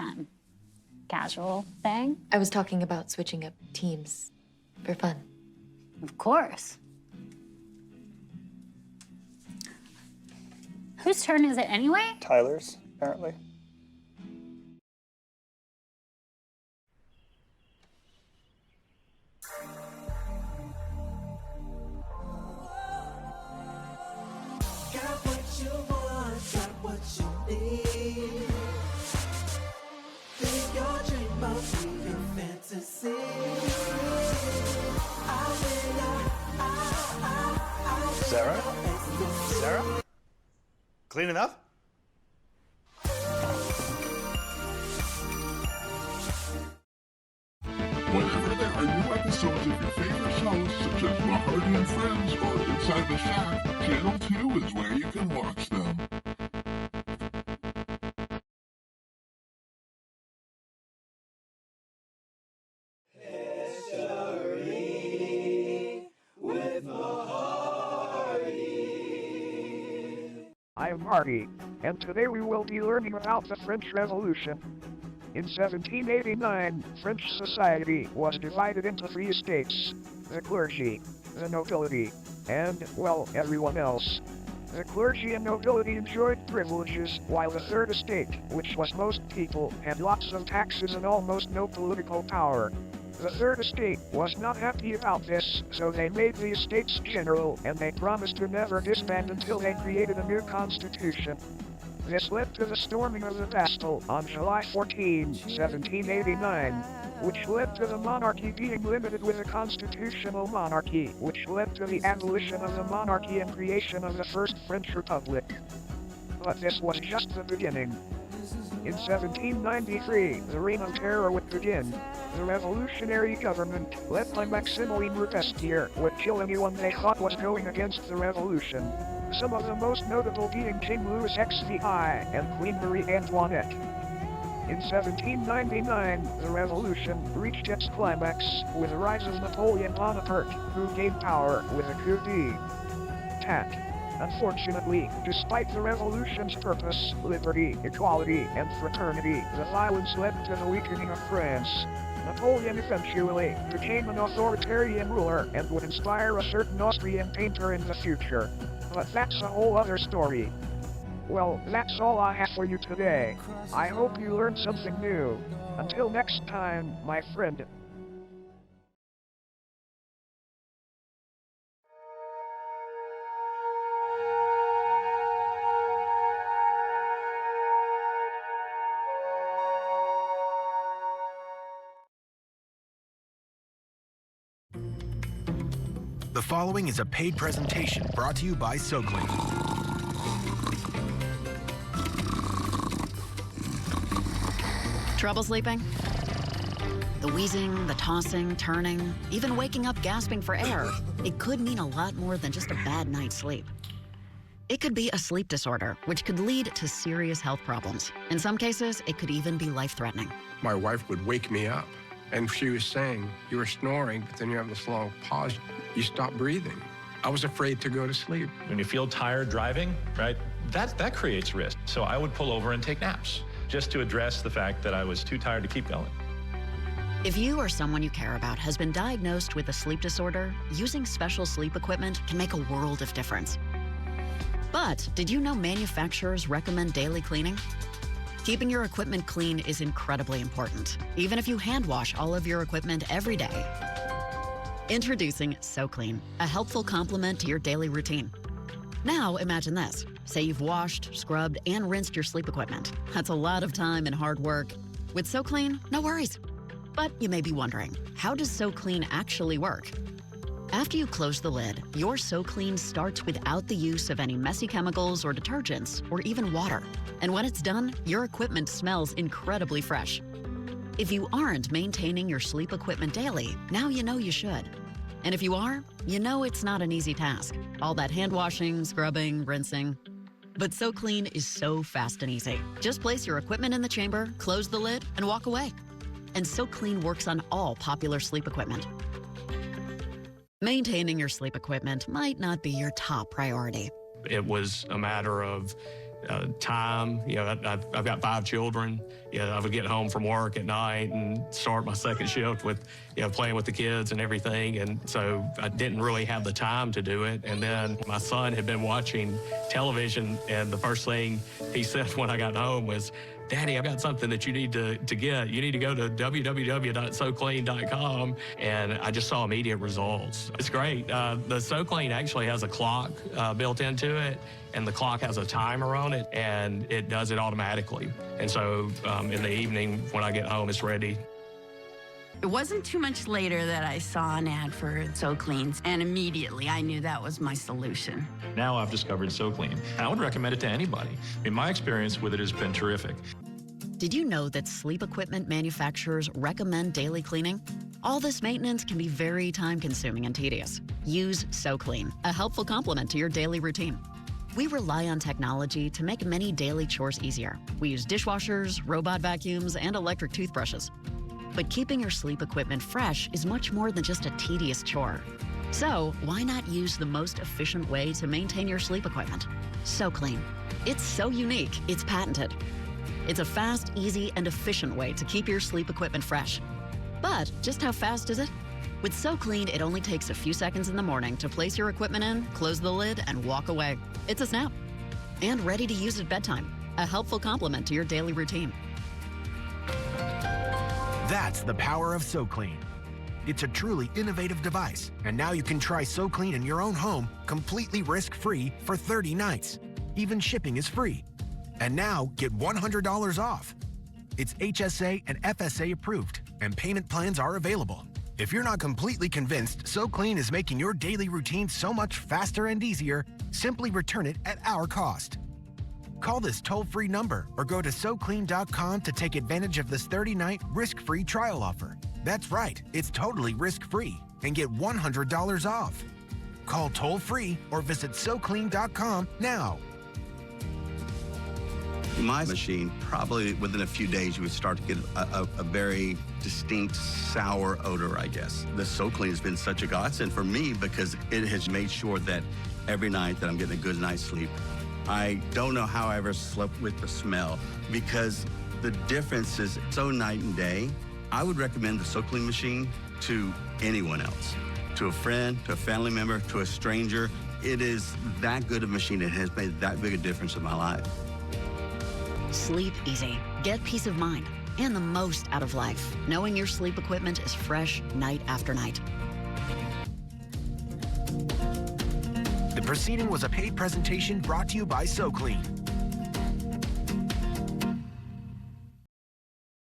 kind? Casual thing? I was talking about switching up teams for fun. Of course. Whose turn is it anyway? Tyler's, apparently. Got what you want, got what you need. Live your dream, live your fantasy. Sarah? Sarah? Clean enough? Whenever there are new episodes of your favorite shows, such as Mahardy and Friends or Inside the Shack, Channel 2 is where you can watch them. I'm Marty, and today we will be learning about the French Revolution. In 1789, French society was divided into 3 estates: the clergy, the nobility, and, well, everyone else. The clergy and nobility enjoyed privileges, while the Third Estate, which was most people, had lots of taxes and almost no political power. The Third Estate was not happy about this, so they made the estates general, and they promised to never disband until they created a new constitution. This led to the storming of the Bastille on July 14, 1789, which led to the monarchy being limited with a constitutional monarchy, which led to the abolition of the monarchy and creation of the First French Republic. But this was just the beginning. In 1793, the Reign of Terror would begin. The revolutionary government, led by Maximilien Robespierre, would kill anyone they thought was going against the revolution. Some of the most notable being King Louis XVI and Queen Marie Antoinette. In 1799, the revolution reached its climax with the rise of Napoleon Bonaparte, who gained power with a coup d'etat. Unfortunately, despite the revolution's purpose, liberty, equality, and fraternity, the violence led to the weakening of France. Napoleon eventually became an authoritarian ruler and would inspire a certain Austrian painter in the future. But that's a whole other story. Well, that's all I have for you today. I hope you learned something new. Until next time, my friend. The following is a paid presentation brought to you by SoClean. Trouble sleeping? The wheezing, the tossing, turning, even waking up gasping for air. It could mean a lot more than just a bad night's sleep. It could be a sleep disorder, which could lead to serious health problems. In some cases, it could even be life-threatening. My wife would wake me up, and she was saying, you were snoring, but then you have this long pause. You stop breathing. I was afraid to go to sleep. When you feel tired driving, right, that creates risk. So I would pull over and take naps, just to address the fact that I was too tired to keep going. If you or someone you care about has been diagnosed with a sleep disorder, using special sleep equipment can make a world of difference. But did you know manufacturers recommend daily cleaning? Keeping your equipment clean is incredibly important, even if you hand wash all of your equipment every day. Introducing SoClean, a helpful complement to your daily routine. Now imagine this. Say you've washed, scrubbed, and rinsed your sleep equipment. That's a lot of time and hard work. With SoClean, no worries. But you may be wondering, how does SoClean actually work? After you close the lid, your SoClean starts without the use of any messy chemicals or detergents, or even water. And when it's done, your equipment smells incredibly fresh. If you aren't maintaining your sleep equipment daily, now you know you should. And if you are, you know it's not an easy task. All that hand washing, scrubbing, rinsing. But SoClean is so fast and easy. Just place your equipment in the chamber, close the lid, and walk away. And SoClean works on all popular sleep equipment. Maintaining your sleep equipment might not be your top priority. It was a matter of time. You know, I've got 5 children. You know, I would get home from work at night and start my second shift with, you know, playing with the kids and everything. And so I didn't really have the time to do it. And then my son had been watching television, and the first thing he said when I got home was, "Daddy, I've got something that you need to get. You need to go to www.SoClean.com." And I just saw immediate results. It's great. The SoClean actually has a clock built into it, and the clock has a timer on it, and it does it automatically. And so in the evening when I get home, it's ready. It wasn't too much later that I saw an ad for SoClean, and immediately I knew that was my solution. Now I've discovered SoClean, and I would recommend it to anybody. I mean, my experience with it has been terrific. Did you know that sleep equipment manufacturers recommend daily cleaning? All this maintenance can be very time-consuming and tedious. Use SoClean, a helpful complement to your daily routine. We rely on technology to make many daily chores easier. We use dishwashers, robot vacuums, and electric toothbrushes. But keeping your sleep equipment fresh is much more than just a tedious chore. So why not use the most efficient way to maintain your sleep equipment? SoClean. It's so unique, it's patented. It's a fast, easy, and efficient way to keep your sleep equipment fresh. But just how fast is it? With SoClean, it only takes a few seconds in the morning to place your equipment in, close the lid, and walk away. It's a snap. And ready to use at bedtime. A helpful complement to your daily routine. That's the power of SoClean. It's a truly innovative device, and now you can try SoClean in your own home completely risk-free for 30 nights. Even shipping is free. And now get $100 off. It's HSA and FSA approved, and payment plans are available. If you're not completely convinced SoClean is making your daily routine so much faster and easier, simply return it at our cost. Call this toll-free number or go to SoClean.com to take advantage of this 30-night risk-free trial offer. That's right, it's totally risk-free, and get $100 off. Call toll-free or visit SoClean.com now. My machine, probably within a few days, you would start to get a very distinct sour odor, I guess. The SoClean has been such a godsend for me because it has made sure that every night that I'm getting a good night's sleep. I don't know how I ever slept with the smell because the difference is so night and day. I would recommend the SoClean machine to anyone else, to a friend, to a family member, to a stranger. It is that good of a machine. It has made that big a difference in my life. Sleep easy. Get peace of mind and the most out of life, knowing your sleep equipment is fresh night after night. The proceeding was a paid presentation brought to you by SoClean.